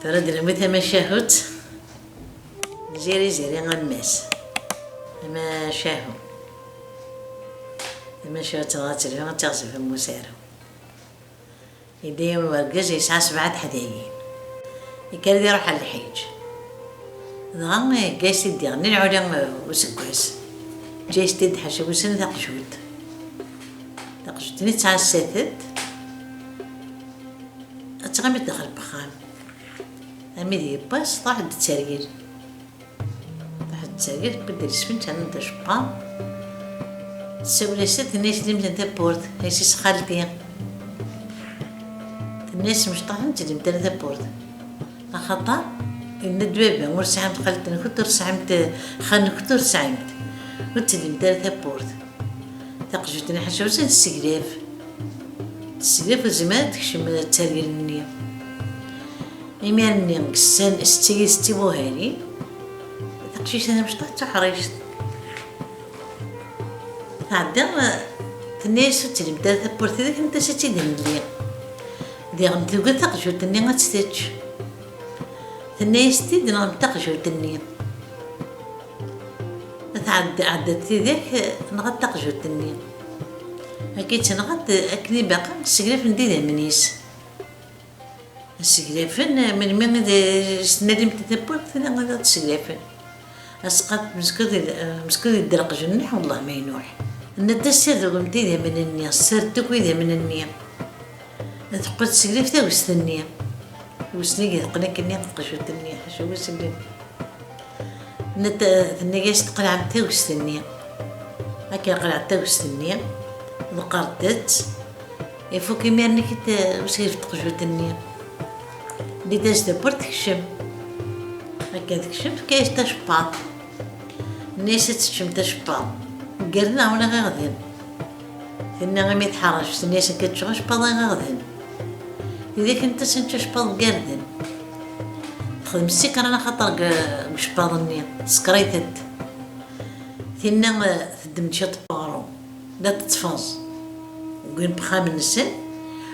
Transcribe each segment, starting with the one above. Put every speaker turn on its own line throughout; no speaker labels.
ترى درمتها ما شاهوت زيري غنماس ما شاهو ما شاهوت غاتري غتغسل في المسارو يديه ورقز يسعى 7 حدايين يكاد يروح على الحيج ضغم جايس يدي غني العلا وسكواس جايس تد حاشا وسن تقجود نتسعى الساتت أتغمي داخل البخام أمي دي باس طاحت التسارير بدل السفنت أنا دا شبان تساوي ست الناس اللي متن تبورت هايسيس خالتي الناس مش طاحن تلي متن تبورت خطأ إن الدوابة ورسعمت خالتنا كنت رسعمت خان كنت رسعمت وتلي متن تبورت تقجوتني حاشا وسن السقلاف وزمان تكشم التسارير النية إمياني نقسان استي بوهالي تقشيش أنا مش طاحت حريشت تعدى الناس تلي متن تبورت ذاك انت ستي دنيا دي غنتلقى تقجوت النية غتستاتش الناس تيدي نغتقجوت النية عدت ذاك نغتقجوت النية هكيت نغت أكني باقا السقلاف نديدها منيس السقلافن من نادي متتبورت ثنا غادي السقلافن أسقط مسكود الدرقج النيح والله ما ينوح نتا السر قمتيدها من النية السر تكويدها من النية تقول السقلاف تا وسط النية وسنيقي تقنك النية تقجوت النية حاشا وسقلاف نتا ثنياس تقلع تا وسط النية هكا قلع تا وسط النية ذقرتت يفوك يميرني كي وسيف تقجوت النية اللي داز دبر تكشم هكا تكشم كايس تشباط الناس تشم تشباط قرنا ولا غاغدين ثنا غير ميتحرش الناس كتشغل شباط غاغدين إذا كنت سنت شباط قاردن تخدم السكر أنا خاطر شباط النية سكريتت ثنا تدم شي طبارو لا تتفاز وين بخام النسن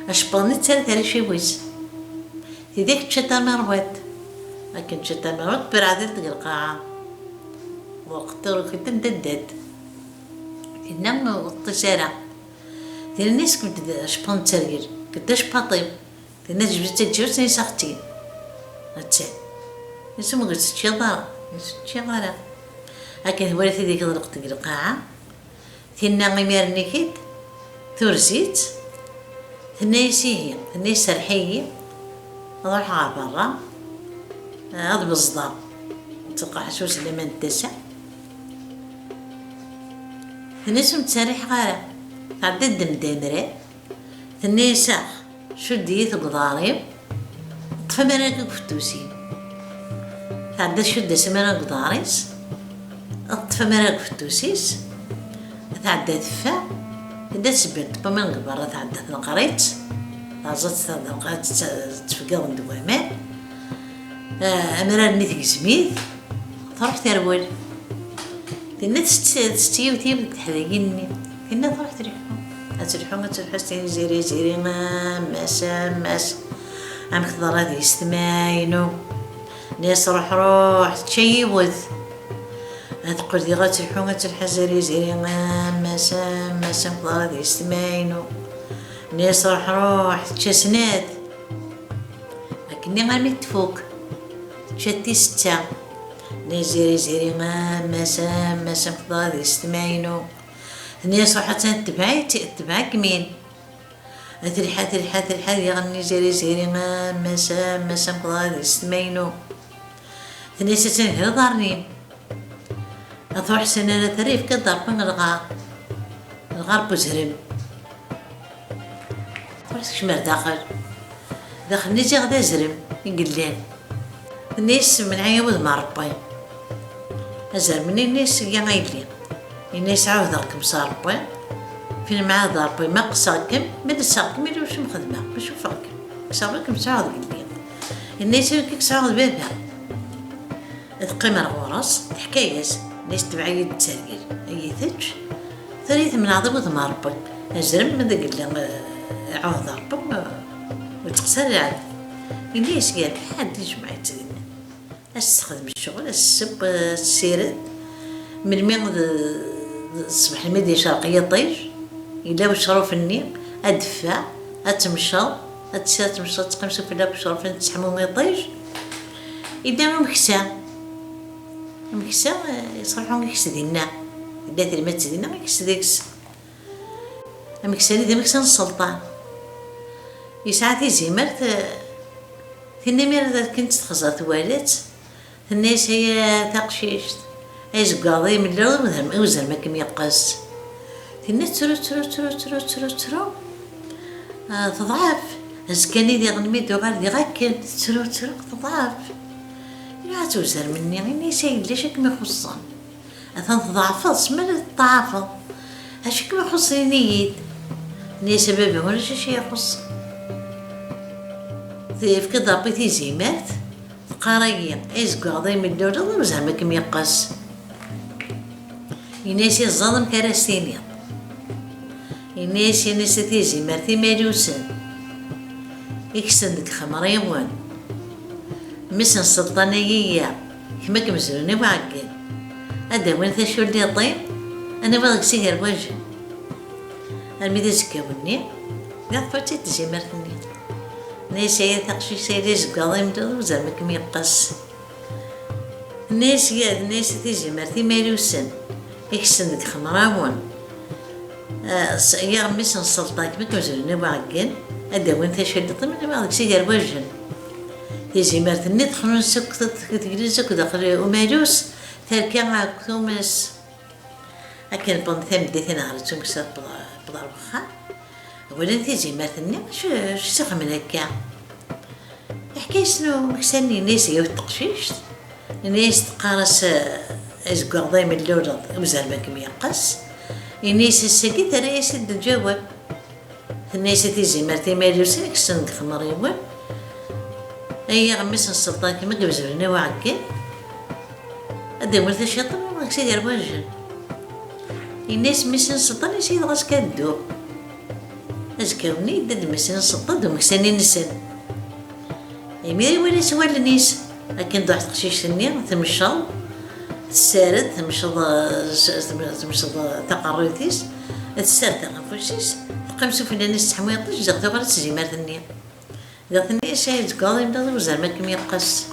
أشباطني تسالت على شي ويس هذاك تشتا مروات لكن تشتا مروات برعدت القاعة وقت كنت نددد إنما الطسارة ديال الناس كنت شبان تسرير كنت شباطيب الناس جبت تجوز ناس أختي هاتسان نسمو قلت تشي ضارة لكن هو اللي ديك الوقت القاعة ثنا ميرني كيد ثورزيت ثنا يسيهي ثنا يسرحيه نروح على برا هذا بالصداع تلقى حشوش لما نتسع الناس متسارح غارة تعدى الدمدامرة ثاني ساخ شديت بضاريب طفى مراكب فتوسين تعدى شدة سمرة قضاريس طفى مراكب فتوسيس تعدى دفا تعدى سبن طفى من قبرة تعدى نقريت عزت القات تفقاو ندوامات أمرار نيتك سميث فرحت تروال تنا تستيوتي بتحرقيني تنا فرحت تريحو ترحستين زيري ماس عم خضرات يستماينو ناس روح تشيبوذ تقول دي غتريحو ترحزري ماس خضرات يستماينو ناس روح تشاسنات لكني غير تفوق تشتي 6 ناس زيري ماس خضار يستماينو الناس روح تبعك مين تريحة يغني زيري ماس خضار يستماينو الناس تنهر ضارنين تروح سنة تريف كضرب من الغار بوزهرم شمر داخل نجي غدا زرم نقلان الناس من عيوض مع ربي أزر من الناس يغيلي الناس عاودكم صاربي فين مع ضربي ما قصاكم بدا صاركم اللي واش مخدمة باش وفاكم صاركم تعاود قلبي الناس كيك تعاود بابها تقيم الغراس تحكاياس الناس تبعيد تسالير أيثج ثالث من عضبة مع ربي أزرم من ذاك اللي عوض ربك وتقصر العاد الناس قال حد يجمع يتدين استخدم الشغل السب السيرد من ميغ الصبح المدية شرقية طيج إلا بشرف النيم أدفع أتمشى أتسير تمشى تقمسو في الله بشرف نتحمو يطيج إلا مكسا يصرحون كيكس دينا إلا تلمات دينا كيكس ديكس مكساني دي مكسان السلطان يساعد يزيمرت تنمير كنت تخزرت والات الناس هي تقشيشت ايش قاضي من اللون مثلا اوزر ما كم يقاس الناس ترو تضعف كاني دي غنمي دوغار دي غاكن ترو تضعف لا توزر مني يعني شيء ليش كم يخصن اثن تضعف اسمر تضعف اش كم يخصني ني سبب ولا شيء يخص في كذا بيتي زيمات قرايه ايش قاضي من اللون وزر ما كم يقاس يناسي الظلم كراسيني يناسي تيزي مرتي مالوسن يكسن ديك خمريون مسن السلطانية كما كمزروني وعقل هذا وين ثشو اللي طيب انا بغيك سير وجه الميدا زكاوني قاعد فوتي تزي مرتني ناسي تقشي سيري زقاضي مدو وزر مكم يقص ناسي تيزي مرتي مالوسن يكسن ديك خمراون يا مسن السلطان كما كمزروني وعقل هذا وين ثشو اللي طيب انا بغيك سير وجه تيجي مرتني دخلوا نسكت تجلسك وداخل ومالوس تركي مع كومس لكن بنتهم بديت نهارتهم كسر بضع وخا ولا تيجي مرتني شو ساق من هكا يحكي شنو مكسني ناس يوتقشيش الناس تقارس ازقاضي من اللورد وزال ما كم يقص الناس الساقي ترى يسد الجواب الناس تيجي مرتي مالوس يكسن خمريون أي غمس السلطان كما قبزرنا وعكي أدي مرت الشيطان ما كسيد يرواجن الناس مسن السلطان يسيد غاس كادو أزكاوني دد مسن السلطان دو مكساني نسن يميري ولا سوال الناس لكن ضعت قشيش النير تمشل تسارد تمشل تقريتيس تسارد تغفوشيس تقمسو في الناس تحميطيش زغتو غير تزي مرت النير قالتني شاهد قاضي مدار وزر ما كم يقص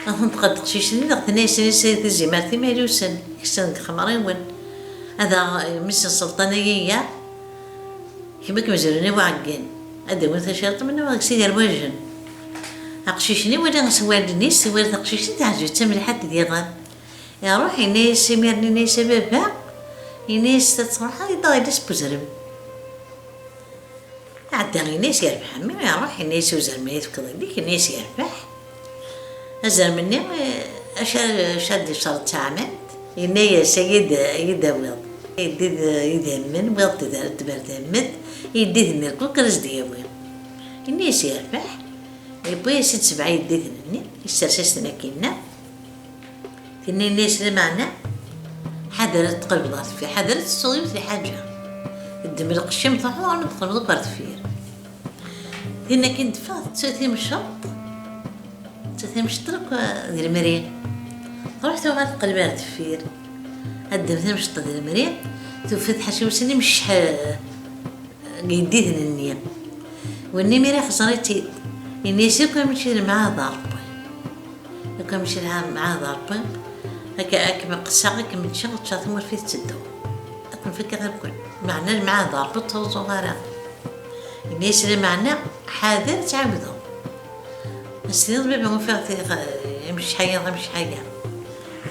أظن تقد تقشيشني قالتني سيد الزمارتي مالوسن كسن خمريون هذا مس السلطانية كما كمزروني وعقين هذا وين تشرط منه وكسيد الوجن أقشيشني ولا سوال الناس سوال تقشيشني تعجب تملي حتى ديغان يا روحي ناس يميرني ناس بابا ناس تتصرح يضايق ناس بزرم عدا الناس يربح مي يروح الناس وزرميت وكذا ديك الناس يربح الزرمني شاد شرط تعمد ينايا سيد يداوض يدمن ويض تبردمت يديه ميركو كرز دياوي الناس يربح يبغي 6-7 يديه مني يسترسسنا كينا كنا الناس اللي معنا حضرت قلب ضغط في حضرت الصغير في حاجه الدمرق الشم طاحو انا ندخل ضبرت فيه هنا كنت فات تسوتي مشطرك ديال المريم رحت وغاد قلبات فير قدمت مشطه ديال المريم تفتح شي وسني مش قيديت النيه والني ميري خسرتي الناس كان مشي معاه ضرب كان مشي معاه ضرب هكا ما قصاك من شغل تشاطمر فيه تسدو نفكر نقول معنى المعاه ضربت وصغيرة الناس اللي معنا حاضر تعبدوا السنين بابا فيها مش حاجة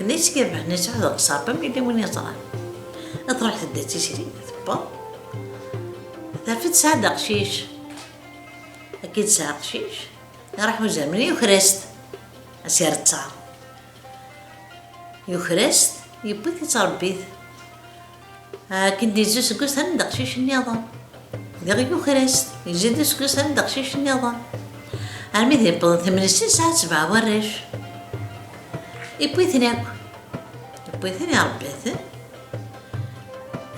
الناس كيف الناس عذر صعبة ملي وين يطلع اطرح تداتي سيري تبا تعرفت ساعة دقشيش أكيد ساعة قشيش راح وزامني وخرست أسير التصعر يخرست يبغيت يتربيت كنت زوج سكوس هندقشيش النظام دغيا خرست يزيد سكوس هندقشيش النظام عمي ذي بلان 8 ساعات 7 ورش يبغيت ناكل يبغيت ربيت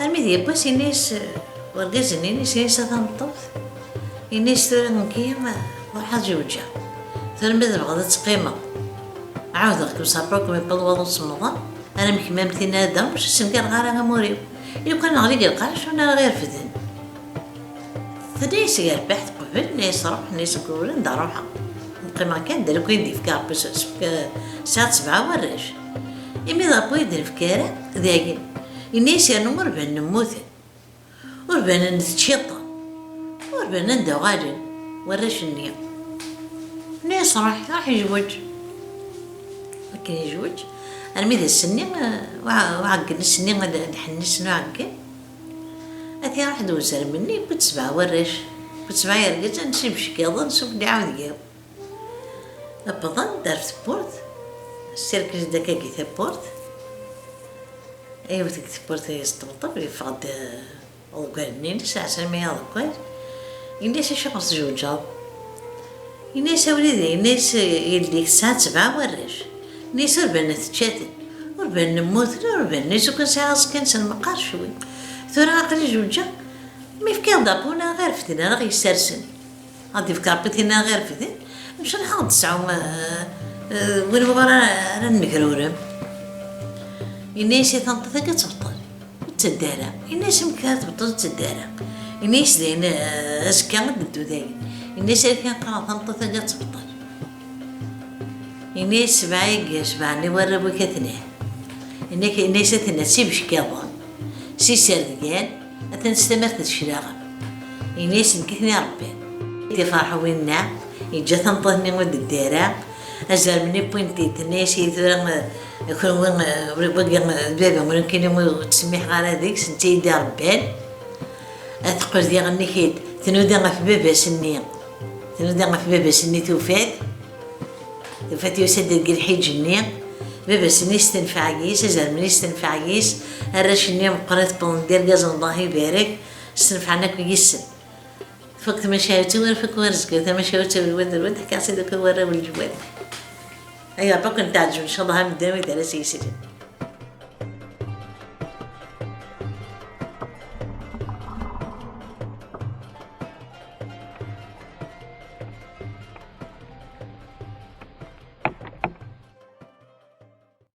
عمي ذي بس الناس ورقزني الناس تنطف الناس ترى كيما واحد جوجا ترمز بغدا تقيمة عاودك بصبركم يبقى الوضع صمغة أنا مكمامتي نادم مش سنقال غير غموريو إلا كان غادي القرش وأنا غير فدن ثنيس غير بحث قبل ناس روح ناس كورن دا روحها نقيمة كان دارو كوين دي فكار بس ساعة 7 وراش إمي ضابو يدير فكارة ذاكين الناس يانو مربان نموثن وربان نتشيطن وربان نداو غادن وراش النية ناس راح يجوج لكن يجوج أنا ميدا السني وعقل السني نحنس نعقل أثي راح دوزر مني بتسبع وراش بتسبع يرقز نسيب شكيضة نسوق نعاود ياب أبضان دارت بورت السيركز دكاكي ثبورت أيوة تكتبورت يستمطب يفقد وقالني ساعة سلمي هذا كويس الناس شخص جوجاب الناس وليدي الناس يلي ساعة 7 وراش الناس ربنا تتشاتل وربنا نموت وربنا ناس وكان ساعة سكن سنمقار شوي ثورة عقلي جوجا مي فكان ضابونا غير فتن أنا غير سرسن غادي فكر بتنا غير فتن مش نحاول تسعو وين بغا نمكرورم الناس تنطق تبطل وتدارا الناس مكان تبطل تدارا الناس دين أسكان بدو ذاك الناس اللي كان قرا تنطق تبطل الناس سبعني وربو كثناه الناس تنسيب شكاظان سي سردقان أتنستمر تشراغا الناس نكثني ربان يفرحوا وينا يجا تنطهني ود الدارا أزال مني بوينتي الناس يثورا يكون بقى بابا ممكن يوم تسميح على ذيك سنتي دار ربان أتقول دي غني كيد تنودا في بابا سني تنودا في بابا سني توفات يسدد الحيد جني بابا سني استنفع كيس أزال مني استنفع كيس الرشني مقرات بندير قازن الله يبارك استنفعنا كويس فقت ما شاوتي ولا فك ورزق ما شاوتي الود حكا سيدك ورا والجواد أيوة بقى نتعجب إن شاء الله هم داوي دراسي يسجل